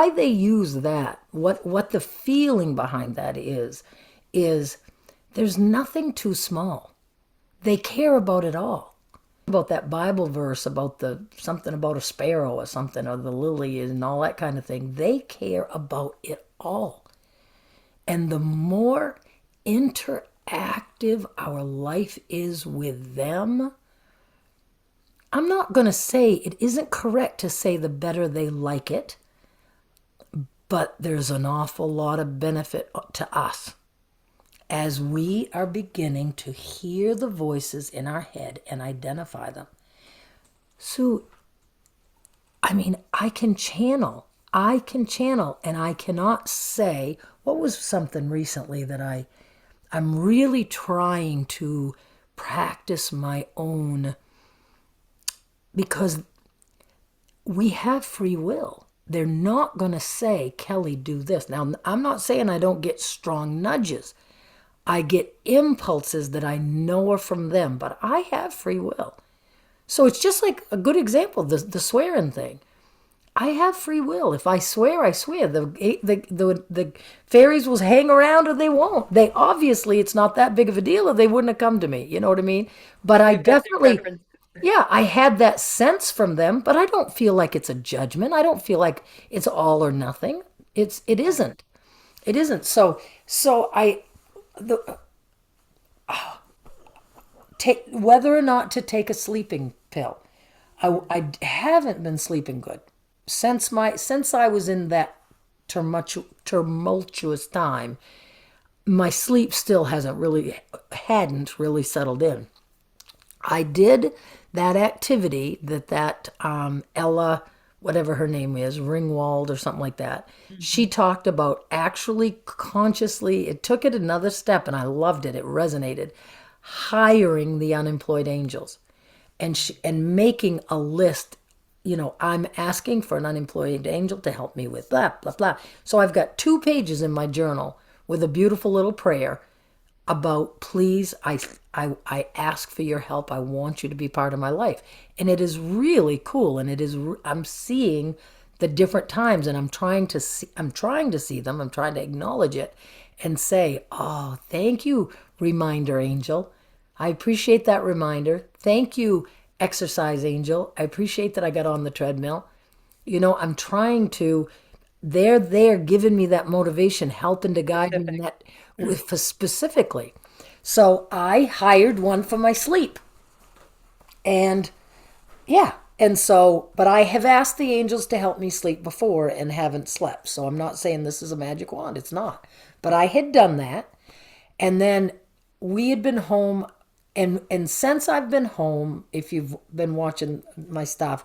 why they use that, what the feeling behind that is there's nothing too small. They care about it all. About that Bible verse about the something about a sparrow or something or the lily and all that kind of thing. They care about it all. And the more interactive our life is with them, I'm not going to say it isn't correct to say the better they like it, but there's an awful lot of benefit to us as we are beginning to hear the voices in our head and identify them. So, I mean, I can channel, and I cannot say what was something recently that I'm really trying to practice my own, because we have free will. They're not going to say, Kelly, do this. Now, I'm not saying I don't get strong nudges. I get impulses that I know are from them, but I have free will. So it's just like a good example, the swearing thing. I have free will. If I swear, I swear. The fairies will hang around or they won't. They obviously, it's not that big of a deal or they wouldn't have come to me. You know what I mean? But I They've got their definitely, preference. yeah, I had that sense from them, but I don't feel like it's a judgment. I don't feel like it's all or nothing. It Right. isn't. It isn't. So I the take whether or not to take a sleeping pill. I haven't been sleeping good since I was in that tumultuous time. My sleep still hadn't really settled in. I did that activity that Ella, whatever her name is, Ringwald or something like that. She Mhm. talked about actually consciously. It took it another step, and I loved it. It resonated. Hiring the unemployed angels, and making a list. I'm asking for an unemployed angel to help me with blah blah blah. So I've got 2 pages in my journal with a beautiful little prayer about, please, I ask for your help. I want you to be part of my life. And it is really cool, and I'm seeing the different times, and I'm trying to see them. I'm trying to acknowledge it and say, "Oh, thank you, reminder angel. I appreciate that reminder. Thank you, exercise angel. I appreciate that I got on the treadmill." I'm trying to, they're there giving me that motivation, helping to guide me in Specific. that specifically. So I hired one for my sleep. And yeah. And so, but I have asked the angels to help me sleep before and haven't slept. So I'm not saying this is a magic wand. It's not. But I had done that. And then we had been home. And since I've been home, if you've been watching my stuff,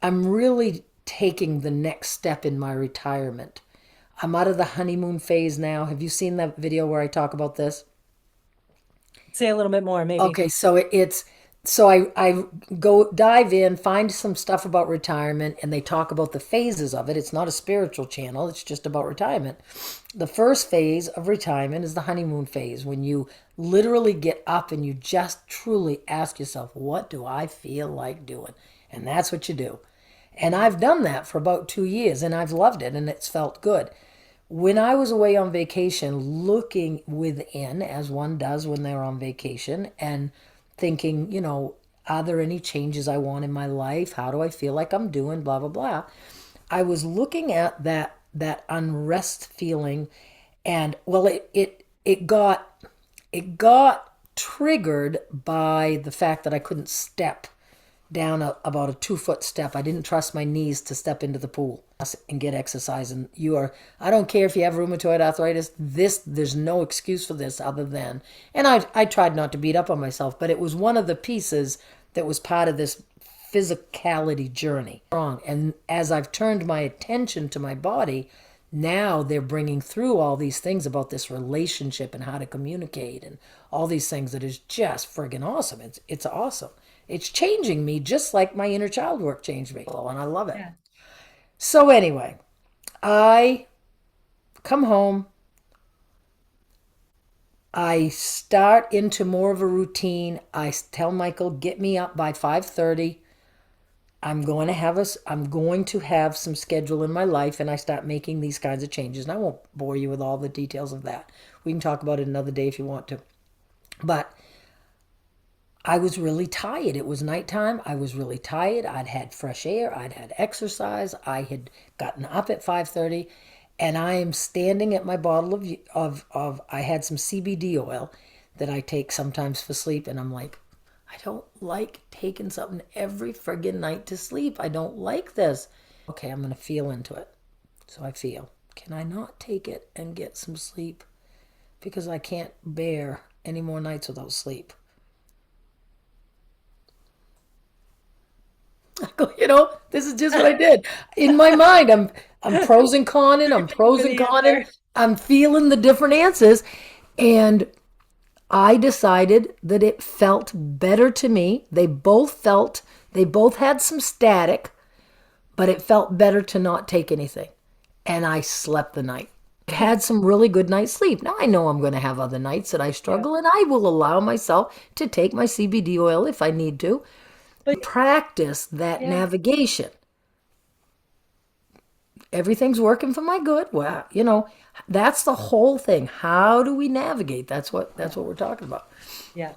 I'm really taking the next step in my retirement. I'm out of the honeymoon phase now. Have you seen that video where I talk about this? Say a little bit more, maybe. Okay, so it's so I go dive in, find some stuff about retirement, and they talk about the phases of it. It's not a spiritual channel, it's just about retirement. The first phase of retirement is the honeymoon phase, when you literally get up and you just truly ask yourself, what do I feel like doing? And that's what you do. And I've done that for about 2 years and I've loved it and it's felt good. When I was away on vacation, looking within, as one does when they're on vacation, and thinking, are there any changes I want in my life? How do I feel like I'm doing? Blah, blah, blah. I was looking at that unrest feeling, and well, it got triggered by the fact that I couldn't step down about a 2 foot step. I didn't trust my knees to step into the pool and get exercise. And I don't care if you have rheumatoid arthritis. There's no excuse for this other than, and I tried not to beat up on myself, but it was one of the pieces that was part of this physicality journey. Wrong. And as I've turned my attention to my body, now they're bringing through all these things about this relationship and how to communicate and all these things that is just friggin' awesome. It's awesome. It's changing me just like my inner child work changed me. And I love it. Yeah. So anyway, I come home. I start into more of a routine. I tell Michael, get me up by 5:30. I'm going to have some schedule in my life, and I start making these kinds of changes. And I won't bore you with all the details of that. We can talk about it another day if you want to. But I was really tired. It was nighttime. I was really tired. I'd had fresh air. I'd had exercise. I had gotten up at 5:30, and I am standing at my bottle of I had some CBD oil that I take sometimes for sleep, and I'm like, I don't like taking something every friggin' night to sleep. I don't like this. Okay, I'm gonna feel into it. So I feel, can I not take it and get some sleep? Because I can't bear any more nights without sleep. This is just what I did. In my mind, I'm pros and conning, I'm Came up pros with and the conning. answer. I'm feeling the different answers. And I decided that it felt better to me. They both had some static, but it felt better to not take anything. And I slept the night. Had some really good night's sleep. Now I know I'm going to have other nights that I Yeah. struggle, and I will allow myself to take my CBD oil if I need to. But Practice that yeah, navigation. Everything's working for my good. Well, that's the whole thing. How do we navigate? That's what yeah, we're talking about. yeah.